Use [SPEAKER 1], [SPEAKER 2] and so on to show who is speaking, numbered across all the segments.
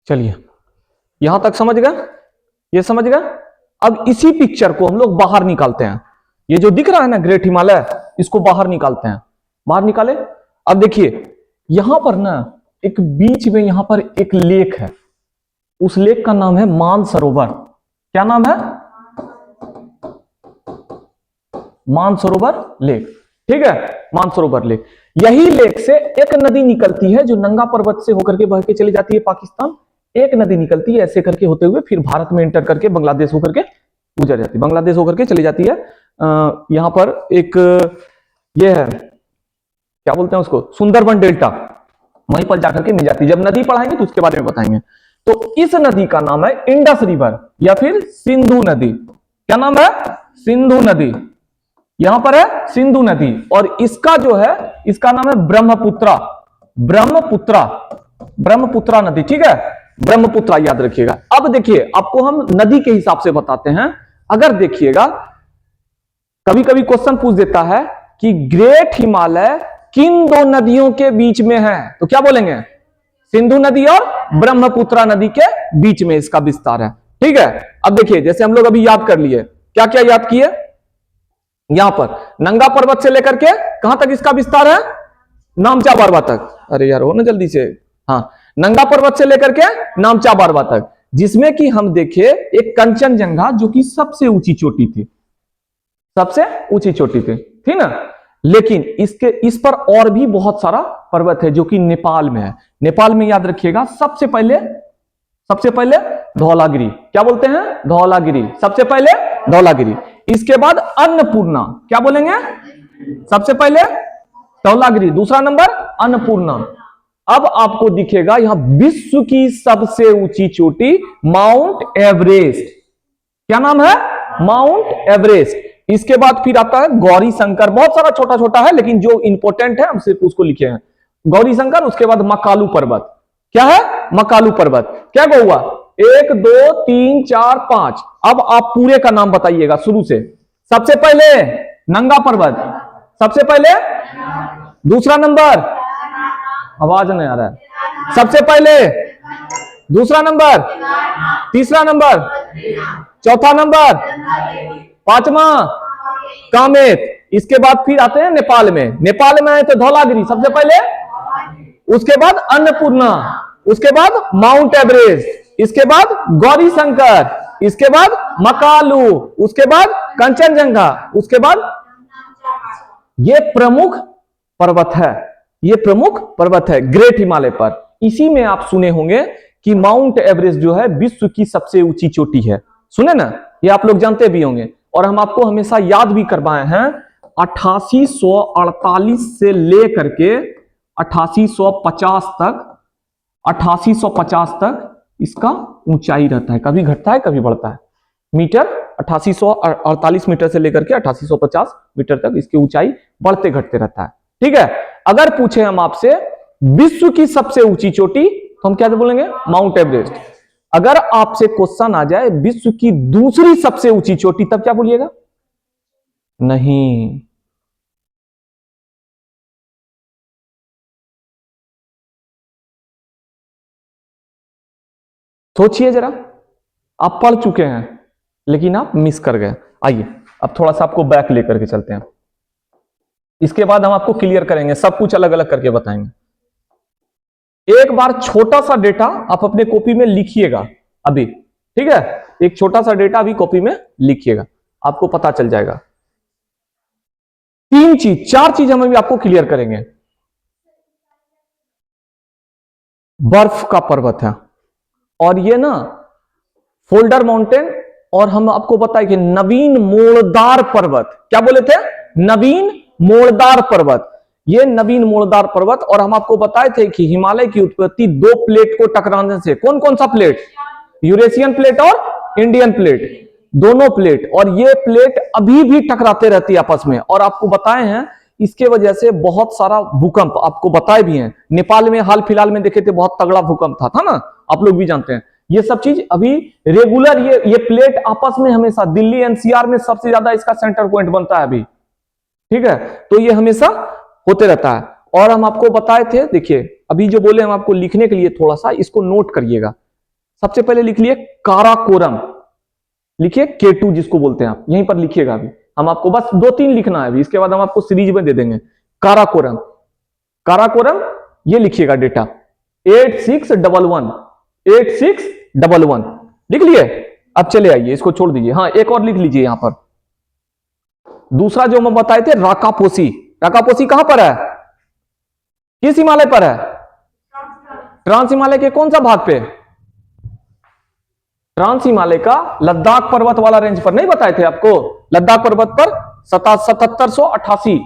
[SPEAKER 1] चलिए यहां तक समझ गए, ये समझ गए। अब इसी पिक्चर को हम लोग बाहर निकालते हैं। ये जो दिख रहा है ना ग्रेट हिमालय, इसको बाहर निकालते हैं। बाहर निकाले। अब देखिए यहां पर ना एक बीच में यहां पर एक लेक है, उस लेक का नाम है मानसरोवर। क्या नाम है? मानसरोवर लेक। ठीक है, मानसरोवर लेक। यही लेक से एक नदी निकलती है जो नंगा पर्वत से होकर के बह के चली जाती है पाकिस्तान। एक नदी निकलती है ऐसे करके होते हुए फिर भारत में एंटर करके बांग्लादेश होकर के गुजर जाती है, बांग्लादेश होकर के चली जाती है। यहां पर एक ये है, क्या बोलते हैं उसको, सुंदरबन डेल्टा, वहीं पर जाकर के मिल जाती है। जब नदी पढ़ाएंगे तो उसके बारे में बताएंगे। तो इस नदी का नाम है इंडस रिवर या फिर सिंधु नदी। क्या नाम है? सिंधु नदी। यहां पर है सिंधु नदी। और इसका जो है, इसका नाम है ब्रह्मपुत्रा। ब्रह्मपुत्रा, ब्रह्मपुत्रा नदी। ठीक है, ब्रह्मपुत्रा याद रखिएगा। अब देखिए आपको हम नदी के हिसाब से बताते हैं। अगर देखिएगा कभी कभी क्वेश्चन पूछ देता है कि ग्रेट हिमालय किन दो नदियों के बीच में है, तो क्या बोलेंगे? सिंधु नदी और ब्रह्मपुत्रा नदी के बीच में इसका विस्तार है। ठीक है, अब देखिए जैसे हम लोग अभी याद कर लिए, क्या क्या याद किए? यहां पर नंगा पर्वत से लेकर के कहां तक इसका विस्तार है? नामचा बारवा तक। अरे यार हो ना जल्दी से। हाँ, नंगा पर्वत से लेकर के नामचा बारवा तक, जिसमें कि हम देखे एक कंचनजंगा जो कि सबसे ऊंची चोटी थी, सबसे ऊंची चोटी थी ना। लेकिन इसके इस पर और भी बहुत सारा पर्वत है जो कि नेपाल में है। नेपाल में याद रखिएगा सबसे पहले धौलागिरी। क्या बोलते हैं? धौलागिरी। सबसे पहले धौलागिरी, इसके बाद अन्नपूर्णा। क्या बोलेंगे? सबसे पहले धौलागिरी, दूसरा नंबर अन्नपूर्णा। अब आपको दिखेगा यहां विश्व की सबसे ऊंची चोटी माउंट एवरेस्ट। क्या नाम है? Mount Everest. इसके बाद फिर आता है गौरी शंकर। बहुत सारा छोटा छोटा है लेकिन जो इंपॉर्टेंट है हम सिर्फ उसको लिखे हैं, गौरी शंकर। उसके बाद मकालू पर्वत। क्या है? मकालू पर्वत। क्या हुआ? 1 2 3 4 5। अब आप पूरे का नाम बताइएगा शुरू से। सबसे पहले नंगा पर्वत, सबसे पहले। दूसरा नंबर, आवाज नहीं आ रहा है। सबसे पहले, दूसरा नंबर, तीसरा नंबर, चौथा नंबर, पांचवा कामेत। इसके बाद फिर आते हैं नेपाल में। नेपाल में आए तो धौलागिरी सबसे पहले, उसके बाद अन्नपूर्णा, उसके बाद माउंट एवरेस्ट, इसके बाद गौरी शंकर, इसके बाद मकालू, उसके बाद कंचनजंगा, उसके बाद ये प्रमुख पर्वत है, ये प्रमुख पर्वत है ग्रेट हिमालय पर। इसी में आप सुने होंगे कि माउंट एवरेस्ट जो है विश्व की सबसे ऊंची चोटी है। सुने ना, ये आप लोग जानते भी होंगे और हम आपको हमेशा याद भी करवाए हैं। 8848 से लेकर के 8850 तक, 8850 तक इसका ऊंचाई रहता है। कभी घटता है कभी बढ़ता है। मीटर 8848 मीटर से लेकर के 8850 मीटर तक इसकी ऊंचाई बढ़ते घटते रहता है। ठीक है, अगर पूछे हम आपसे विश्व की सबसे ऊंची चोटी तो हम क्या बोलेंगे? Mount Everest. अगर आपसे क्वेश्चन आ जाए विश्व की दूसरी सबसे ऊंची चोटी, तब क्या बोलिएगा? नहीं, सोचिए जरा। आप पढ़ चुके हैं लेकिन आप मिस कर गए। आइए अब थोड़ा सा आपको बैक लेकर के चलते हैं। इसके बाद हम आपको क्लियर करेंगे, सब कुछ अलग अलग करके बताएंगे। एक बार छोटा सा डेटा आप अपने कॉपी में लिखिएगा अभी। ठीक है, एक छोटा सा डेटा अभी कॉपी में लिखिएगा, आपको पता चल जाएगा। 4 चीज हम अभी आपको क्लियर करेंगे। बर्फ का पर्वत है और ये ना फोल्डर माउंटेन, और हम आपको बताएं कि नवीन मोड़दार पर्वत। क्या बोले थे? नवीन मोड़दार पर्वत। ये नवीन मोड़दार पर्वत। और हम आपको बताए थे कि हिमालय की उत्पत्ति 2 प्लेट को टकराने से। कौन कौन सा प्लेट? यूरेशियन प्लेट और इंडियन प्लेट, दोनों प्लेट। और ये प्लेट अभी भी टकराते रहती है आपस में। और आपको बताए हैं इसके वजह से बहुत सारा भूकंप आपको बताए भी हैं। नेपाल में हाल फिलहाल में देखे थे बहुत तगड़ा भूकंप था ना, आप लोग भी जानते हैं। ये सब चीज अभी रेगुलर, ये प्लेट आपस में हमेशा, दिल्ली एनसीआर में सबसे ज्यादा इसका सेंटर पॉइंट बनता है अभी। ठीक है, तो ये हमेशा होते रहता है। और हम आपको बताए थे, देखिए अभी जो बोले हम आपको लिखने के लिए, थोड़ा सा इसको नोट करिएगा। सबसे पहले लिख लिए काराकोरम, लिखिए K2 जिसको बोलते हैं आप, यहीं पर लिखिएगा। अभी हम आपको बस 2-3 लिखना है अभी, इसके बाद हम आपको सीरीज में दे देंगे। काराकोरम, काराकोरम ये लिखिएगा डेटा 8611, 8611 लिख लिए। अब चले आइए, इसको छोड़ दीजिए। हाँ, एक और लिख लीजिए यहां पर। दूसरा जो हम बताए थे राकापोसी, राकापोसी कहां पर है, किस हिमालय पर है, ट्रांस हिमालय के कौन सा भाग पे, ट्रांस हिमालय का लद्दाख पर्वत वाला रेंज पर, नहीं बताए थे आपको, लद्दाख पर्वत पर 7788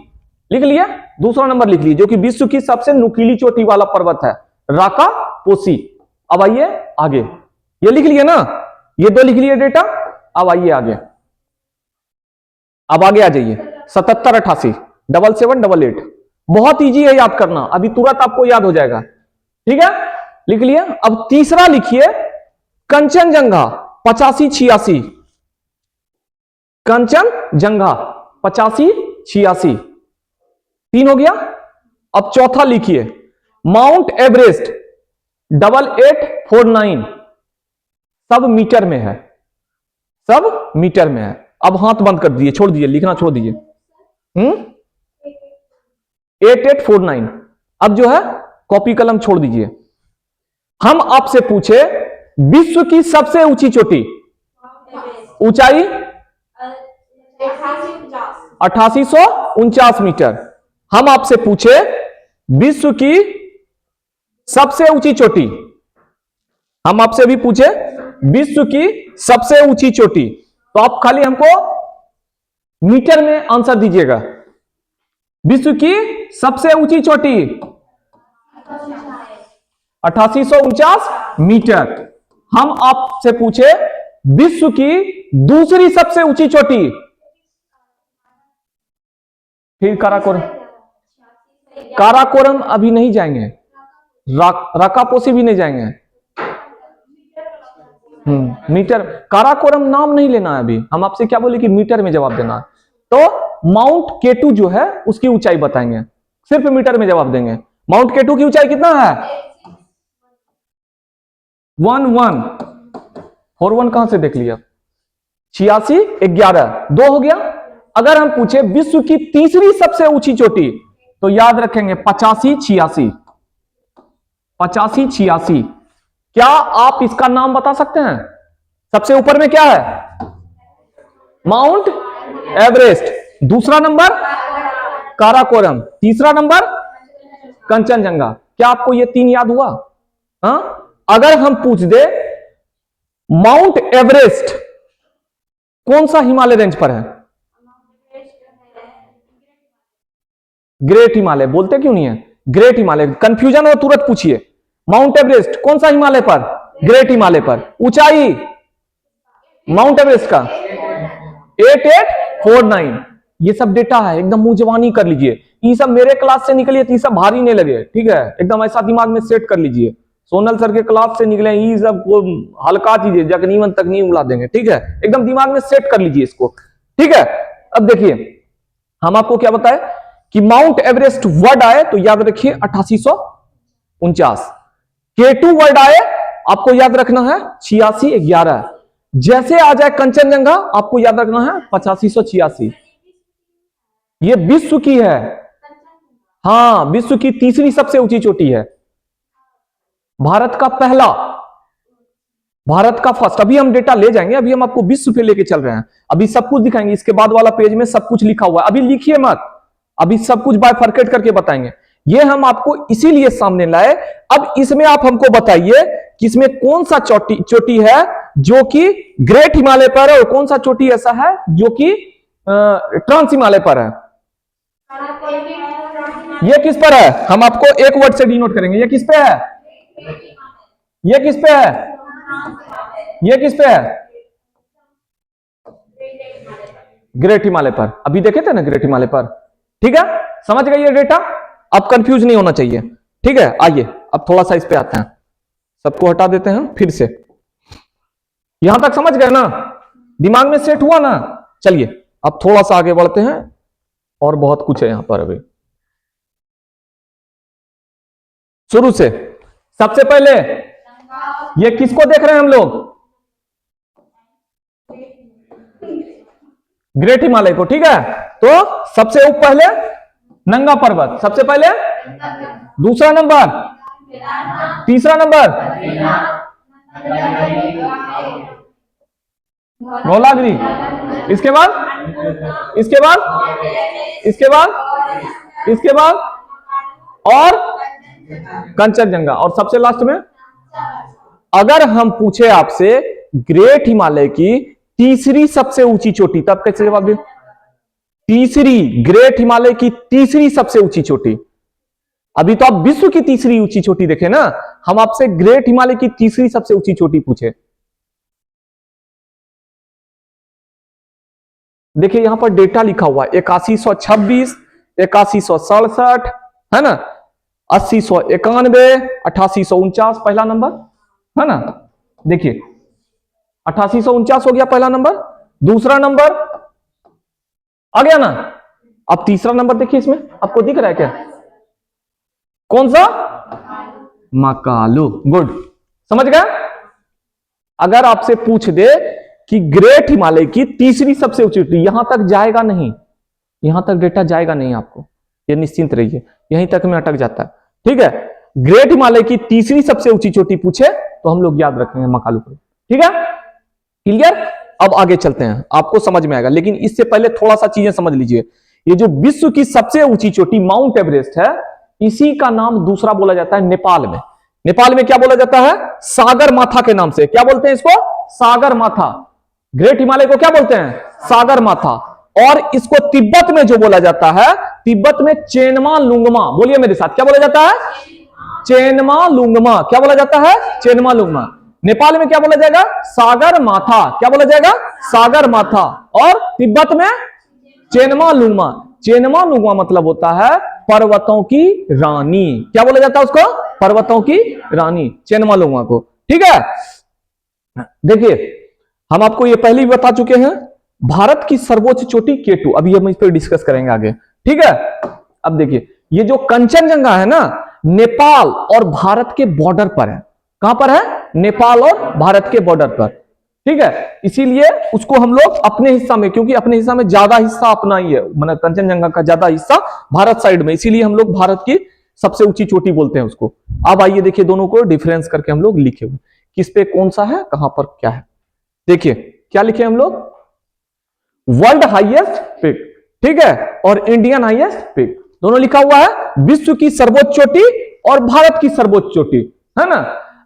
[SPEAKER 1] लिख लिया। दूसरा नंबर लिख लीजिए, जो कि विश्व की सबसे नुकीली चोटी वाला पर्वत है, राकापोसी। अब आइए आगे, ये लिख लिए ना, ये 2 लिख लिए डेटा। अब आइए आगे, अब आगे आ जाइए 7788 7788, बहुत इजी है याद करना, अभी तुरंत आपको याद हो जाएगा। ठीक है, लिख लिया। अब तीसरा लिखिए कंचनजंगा 8586, कंचनजंगा 8586, 3 हो गया। अब चौथा लिखिए माउंट एवरेस्ट 8849, सब मीटर में है, सब मीटर में है। अब हाथ बंद कर दीजिए, छोड़ दीजिए, लिखना छोड़ दीजिए। 8849। अब जो है कॉपी कलम छोड़ दीजिए। हम आपसे पूछे विश्व की सबसे ऊंची चोटी, ऊंचाई 8849 मीटर। हम आपसे पूछे विश्व की सबसे ऊंची चोटी, हम आपसे भी पूछे विश्व की सबसे ऊंची चोटी, तो आप खाली हमको मीटर में आंसर दीजिएगा। विश्व की सबसे ऊंची चोटी 8849 मीटर। हम आपसे पूछे विश्व की दूसरी सबसे ऊंची चोटी, फिर काराकोरम, काराकोरम अभी नहीं जाएंगे, राकापोसी भी नहीं जाएंगे। मीटर, काराकोरम नाम नहीं लेना है अभी, हम आपसे क्या बोले कि मीटर में जवाब देना है। तो माउंट K2 जो है उसकी ऊंचाई बताएंगे, सिर्फ मीटर में जवाब देंगे। माउंट K2 की ऊंचाई कितना है, 4141 कहां से देख लिया, 8611, 2 हो गया। अगर हम पूछे विश्व की तीसरी सबसे ऊंची चोटी, तो याद रखेंगे 8586, 8586। क्या आप इसका नाम बता सकते हैं, सबसे ऊपर में क्या है, माउंट एवरेस्ट, दूसरा नंबर काराकोरम, तीसरा नंबर कंचनजंगा। क्या आपको ये 3 याद हुआ? हा? अगर हम पूछ दे माउंट एवरेस्ट कौन सा हिमालय रेंज पर है, ग्रेट हिमालय, बोलते क्यों नहीं है ग्रेट हिमालय, कंफ्यूजन हो तुरंत पूछिए। माउंट एवरेस्ट कौन सा हिमालय पर, ग्रेट हिमालय पर। ऊंचाई माउंट एवरेस्ट का 8849। ये सब डेटा है, एकदम मुंह जवानी कर लीजिए। ये सब मेरे क्लास से निकलिए तो ये सब भारी नहीं लगे, ठीक है, एकदम ऐसा दिमाग में सेट कर लीजिए। सोनल सर के क्लास से निकले ये सब को हल्का चीजें जगनीवन तक नहीं उड़ा देंगे, ठीक है, एकदम दिमाग में सेट कर लीजिए इसको, ठीक है। अब देखिए हम आपको क्या बताए कि माउंट एवरेस्ट वर्ड आए तो याद रखिए 8849, K2 वर्ड आए आपको याद रखना है 8611, जैसे आ जाए कंचनजंगा आपको याद रखना है 8586। ये विश्व की है, हाँ, विश्व की तीसरी सबसे ऊंची चोटी है, भारत का पहला, भारत का फर्स्ट। अभी हम डेटा ले जाएंगे, अभी हम आपको विश्व पे लेके चल रहे हैं, अभी सब कुछ दिखाएंगे, इसके बाद वाला पेज में सब कुछ लिखा हुआ है, अभी लिखिए मत, अभी सब कुछ बाइफरकेट करके बताएंगे। ये हम आपको इसीलिए सामने लाए। अब इसमें आप हमको बताइए कि इसमें कौन सा चोटी है जो कि ग्रेट हिमालय पर है और कौन सा चोटी ऐसा है जो कि ट्रांस हिमालय पर है। ये किस पर है, हम आपको एक वर्ड से डिनोट करेंगे, ये किस पे है, ये किस पे है, ये किस पे है, ग्रेट हिमालय पर। अभी देखे थे ना ग्रेट हिमालय पर, ठीक है, समझ गए ये डेटा, अब कंफ्यूज नहीं होना चाहिए, ठीक है। आइए अब थोड़ा सा इस पे आते हैं, सबको हटा देते हैं फिर से। यहां तक समझ गए ना, दिमाग में सेट हुआ ना। चलिए अब थोड़ा सा आगे बढ़ते हैं, और बहुत कुछ है यहां पर। अभी शुरू से सबसे पहले ये किसको देख रहे हैं हम लोग? ग्रेट हिमालय को, ठीक है। तो सबसे पहले नंगा पर्वत, सबसे पहले, दूसरा नंबर, तीसरा नंबर धौलागिरी, इसके बाद, इसके बाद, इसके बाद, इसके बाद और कंचनजंगा, और सबसे लास्ट में। अगर हम पूछे आपसे ग्रेट हिमालय की तीसरी सबसे ऊंची चोटी, तब कैसे जवाब दे? तीसरी, ग्रेट हिमालय की तीसरी सबसे ऊंची चोटी। अभी तो आप विश्व की तीसरी ऊंची चोटी देखे ना, हम आपसे ग्रेट हिमालय की तीसरी सबसे ऊंची चोटी पूछे। देखिए यहां पर डेटा लिखा हुआ है 8126, 8167, है ना, 8091, 8849 पहला नंबर, है ना। देखिए 8849 हो गया पहला नंबर, दूसरा नंबर आ गया ना। अब तीसरा नंबर देखिए, इसमें आपको दिख रहा है क्या? कौन सा? मकालू। गुड, समझ गए। अगर आपसे पूछ दे कि ग्रेट हिमालय की तीसरी सबसे ऊंची चोटी, यहां तक जाएगा नहीं, यहां तक डेटा जाएगा नहीं आपको, ये निश्चिंत रहिए, यहीं तक में अटक जाता है, ठीक है। ग्रेट हिमालय की तीसरी सबसे ऊंची चोटी पूछे तो हम लोग याद रखेंगे मकालू को, ठीक है, क्लियर। अब आगे चलते हैं, आपको समझ में आएगा, लेकिन इससे पहले थोड़ा सा चीजें समझ लीजिए। ये जो विश्व की सबसे ऊंची चोटी माउंट एवरेस्ट है, इसी का नाम दूसरा बोला जाता है नेपाल में। नेपाल में क्या बोला जाता है? सागर माथा के नाम से। क्या बोलते हैं इसको? सागर माथा। ग्रेट हिमालय को क्या बोलते हैं? सागर माथा। और इसको तिब्बत में जो बोला जाता है, तिब्बत में चेनमा लुंगमा, बोलिए मेरे साथ, क्या बोला जाता है? चेनमा लुंगमा। क्या बोला जाता है? चेनमा लुंगमा। नेपाल में क्या बोला जाएगा? सागर माथा। क्या बोला जाएगा? सागर माथा। और तिब्बत में चेनमा लुंगमा। चेनमा लुंगमा मतलब होता है पर्वतों की रानी। क्या बोला जाता है उसको? पर्वतों की रानी, चेनमा लुंगमा को, ठीक है। देखिए हम आपको ये पहले भी बता चुके हैं, भारत की सर्वोच्च चोटी K2, अभी हम इस पर डिस्कस करेंगे आगे, ठीक है। अब देखिए ये जो कंचनजंगा है ना, नेपाल और भारत के बॉर्डर पर है। कहां पर है? नेपाल और भारत के बॉर्डर पर, ठीक है। इसीलिए उसको हम लोग अपने हिस्सा में, क्योंकि अपने हिस्सा में ज्यादा हिस्सा अपना ही है, मतलब कंचनजंगा का ज्यादा हिस्सा भारत साइड में, इसीलिए हम लोग भारत की सबसे ऊंची चोटी बोलते हैं उसको। अब आइए देखिए दोनों को डिफरेंस करके हम लोग लिखे हुए, किस पे कौन सा है, कहां पर क्या है। देखिए क्या लिखे हम लोग? वर्ल्ड हाईएस्ट पिक, ठीक है, और इंडियन हाईएस्ट पिक, दोनों लिखा हुआ है। विश्व की सर्वोच्च चोटी और भारत की सर्वोच्च चोटी, है ना।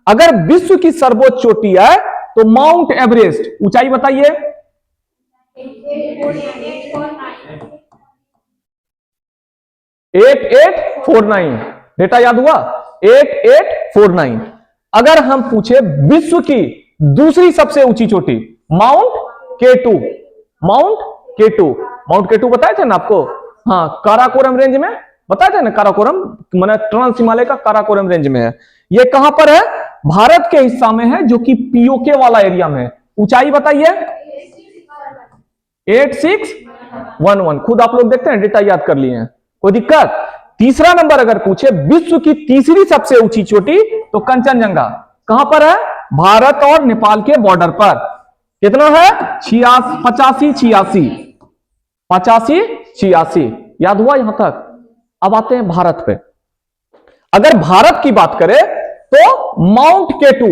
[SPEAKER 1] अगर विश्व की सर्वोच्च चोटी है तो माउंट एवरेस्ट, ऊंचाई बताइए। 8849, डेटा याद हुआ? 8849। अगर हम पूछे विश्व की दूसरी सबसे ऊंची चोटी, mount K2, mount K2, mount K2 बताए थे ना आपको, हाँ, काराकोरम रेंज में बताए थे ना, काराकोरम माने ट्रांस हिमालय का काराकोरम रेंज में है। ये कहां पर है? भारत के हिस्सा में है, जो कि पीओके वाला एरिया में है। ऊंचाई बताइए। 8611, खुद आप लोग देखते हैं, डेटा याद कर लिए हैं, कोई दिक्कत? तीसरा नंबर अगर पूछे विश्व की तीसरी सबसे ऊंची चोटी, तो कंचनजंगा कहां पर है? भारत और नेपाल के बॉर्डर पर। कितना है? 8586, याद हुआ यहां तक? अब आते हैं भारत पे। अगर भारत की बात करें तो माउंट K2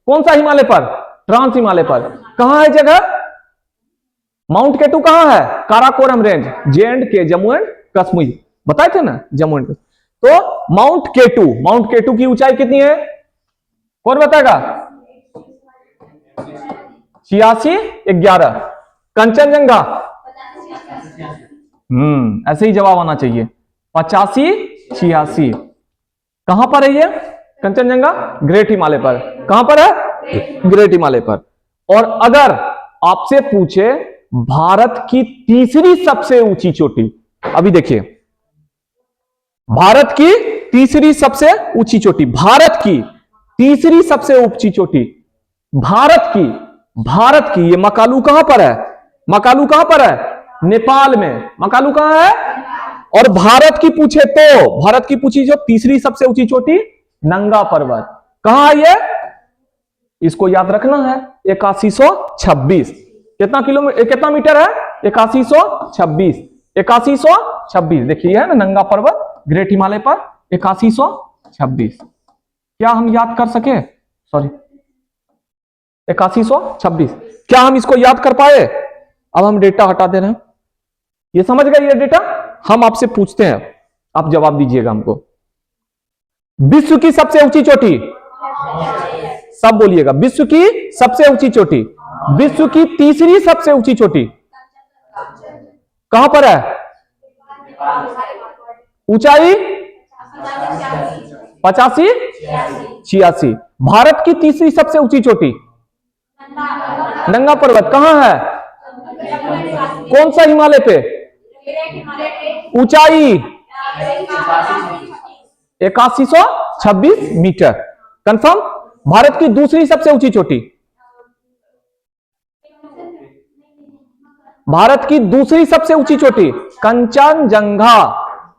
[SPEAKER 1] कौन सा हिमालय पर? ट्रांस हिमालय पर। कहां है जगह? माउंट K2 कहां है? Karakoram range, J&K, Jammu and Kashmir, बताए थे ना, जम्मू एंड कश्मीर। तो माउंट K2 की ऊंचाई कितनी है? कौन बताएगा? 8611। कंचनजंगा, ऐसे ही जवाब आना चाहिए, 8586। कहां पर है ये कंचनजंगा? ग्रेट हिमालय पर। कहां पर है? ग्रेट हिमालय पर। और अगर आपसे पूछे भारत की तीसरी सबसे ऊंची चोटी, अभी देखिए भारत की तीसरी सबसे ऊंची चोटी, भारत की तीसरी सबसे ऊंची चोटी, भारत की ये मकालू कहां पर है? मकालू कहां पर है? नेपाल में। मकालू कहां है? और भारत की पूछे तो, भारत की पूछी जो तीसरी सबसे ऊंची चोटी, नंगा पर्वत, कहां है ये? इसको याद रखना है 8126। कितना किलोमीटर, कितना मीटर है? 8126। 8126 देखिए है ना, नंगा पर्वत ग्रेट हिमालय पर 8126। क्या हम याद कर सके? सॉरी 8126, क्या हम इसको याद कर पाए? अब हम डेटा हटा दे रहे हैं। ये समझ गए ये डेटा? हम आपसे पूछते हैं, आप जवाब दीजिएगा हमको। विश्व की सबसे ऊंची चोटी, सब बोलिएगा। विश्व की सबसे ऊंची चोटी, विश्व की तीसरी सबसे ऊंची चोटी कहां पर है? ऊंचाई 85, 86। भारत की तीसरी सबसे ऊंची चोटी नंगा पर्वत कहां है? कौन सा हिमालय पे? ऊंचाई 8126 मीटर। कंफर्म? भारत की दूसरी सबसे ऊंची चोटी, भारत की दूसरी सबसे ऊंची चोटी कंचनजंगा।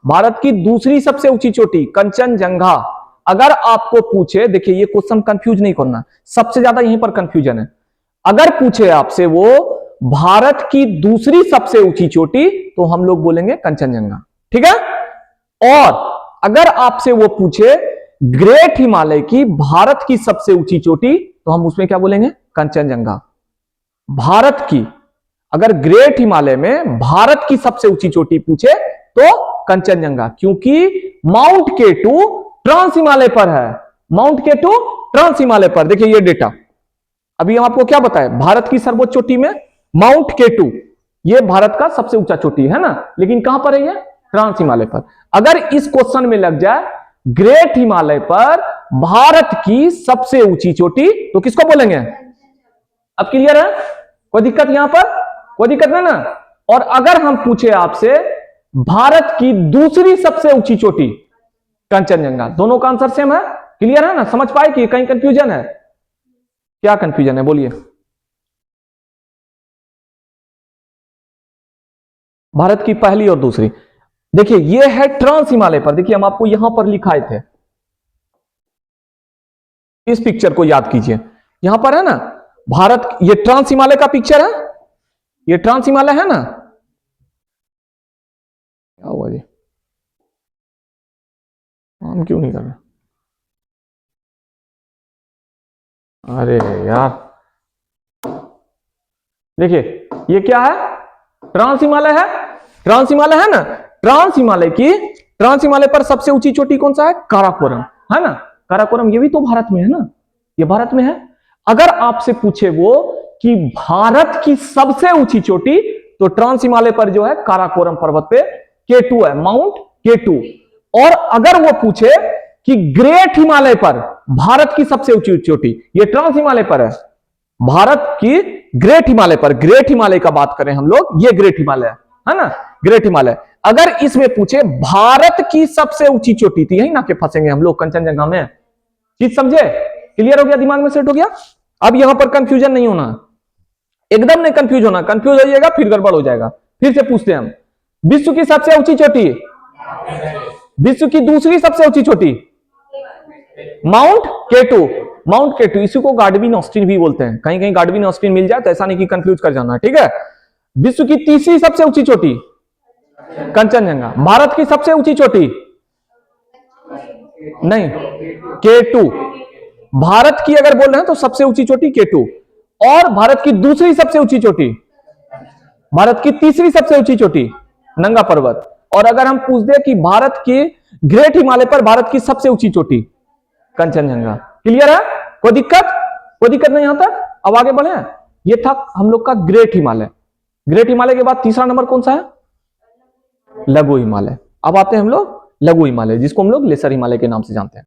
[SPEAKER 1] भारत की दूसरी सबसे ऊंची चोटी कंचनजंगा। अगर आपको पूछे, देखिए ये क्वेश्चन कंफ्यूज नहीं करना, सबसे ज्यादा यहीं पर कंफ्यूजन है। अगर पूछे आपसे वो भारत की दूसरी सबसे ऊंची चोटी, तो हम लोग बोलेंगे कंचनजंगा, ठीक है। और अगर आपसे वो पूछे ग्रेट हिमालय की भारत की सबसे ऊंची चोटी, तो हम उसमें क्या बोलेंगे? कंचनजंगा। भारत की, अगर ग्रेट हिमालय में भारत की सबसे ऊंची चोटी पूछे तो कंचनजंगा, क्योंकि माउंट केटू ट्रांस हिमालय पर है। माउंट केटू ट्रांस हिमालय पर। देखिए ये डेटा अभी हम आपको क्या बताए, भारत की सर्वोच्च चोटी में माउंट केटू, ये भारत का सबसे ऊंचा चोटी है ना, लेकिन कहां पर है ये? ट्रांस हिमालय पर। अगर इस क्वेश्चन में लग जाए ग्रेट हिमालय पर भारत की सबसे ऊंची चोटी, तो किसको बोलेंगे? अब क्लियर है? कोई दिक्कत यहां पर? कोई दिक्कत नहीं ना। और अगर हम पूछे आपसे भारत की दूसरी सबसे ऊंची चोटी कंचनजंगा, दोनों का आंसर सेम है। क्लियर है ना? समझ पाए कि कहीं कंफ्यूजन है? क्या कंफ्यूजन है बोलिए? भारत की पहली और दूसरी, देखिए ये है ट्रांस हिमालय पर। देखिए हम आपको यहां पर लिखाए थे, इस पिक्चर को याद कीजिए। यहां पर है ना भारत, ये ट्रांस हिमालय का पिक्चर है, ये ट्रांस हिमालय है ना। क्या हुआ जी, काम क्यों नहीं कर रहा? अरे यार, देखिए ये क्या है? ट्रांस हिमालय है। ट्रांस हिमालय है ना। ट्रांस हिमालय पर सबसे ऊंची चोटी कौन सा है? काराकोरम, है ना। काराकोरम ये भी तो भारत में है ना, ये भारत में है। अगर आपसे पूछे वो कि भारत की सबसे ऊंची चोटी, तो ट्रांस हिमालय पर जो है काराकोरम पर्वत पे केटू है, माउंट केटू। और अगर वो पूछे कि ग्रेट हिमालय पर भारत की सबसे ऊंची चोटी, ये ट्रांस हिमालय पर है, भारत की ग्रेट हिमालय पर, ग्रेट हिमालय का बात करें हम लोग, ये ग्रेट हिमालय है ना, ग्रेट हिमालय। अगर इसमें पूछे भारत की सबसे ऊंची चोटी, थी यही ना के फंसेंगे हम लोग कंचनजंगा में। चीज समझे? क्लियर हो गया? दिमाग में सेट हो गया? अब यहां पर कंफ्यूजन नहीं होना, एकदम नहीं कंफ्यूज होना। कंफ्यूज हो जाएगा फिर गड़बड़ हो जाएगा। फिर से पूछते हैं हम, विश्व की सबसे ऊंची चोटी, विश्व की दूसरी सबसे ऊंची चोटी माउंट केटू। माउंट केटू, इसी को गार्डविन ऑस्टिन भी बोलते हैं। कहीं कहीं गार्डविन ऑस्टिन मिल जाए तो ऐसा नहीं कि कंफ्यूज कर जाना, ठीक है। विश्व की तीसरी सबसे ऊंची चोटी कंचनजंगा। भारत की सबसे ऊंची चोटी नहीं, केटू। भारत की अगर बोल रहे हैं तो सबसे ऊंची चोटी केटू। और भारत की दूसरी सबसे ऊंची चोटी, भारत की तीसरी सबसे ऊंची चोटी नंगा पर्वत। और अगर हम पूछ दे कि भारत की ग्रेट हिमालय पर भारत की सबसे ऊंची चोटी कंचनजंगा। क्लियर है? कोई दिक्कत? कोई दिक्कत नहीं यहां तक? अब आगे बढ़े। ये था हम लोग का ग्रेट हिमालय। ग्रेट हिमालय के बाद तीसरा नंबर कौन सा है? लघु हिमालय। अब आते हैं हम लोग लघु हिमालय, जिसको हम लोग लेसर हिमालय के नाम से जानते हैं।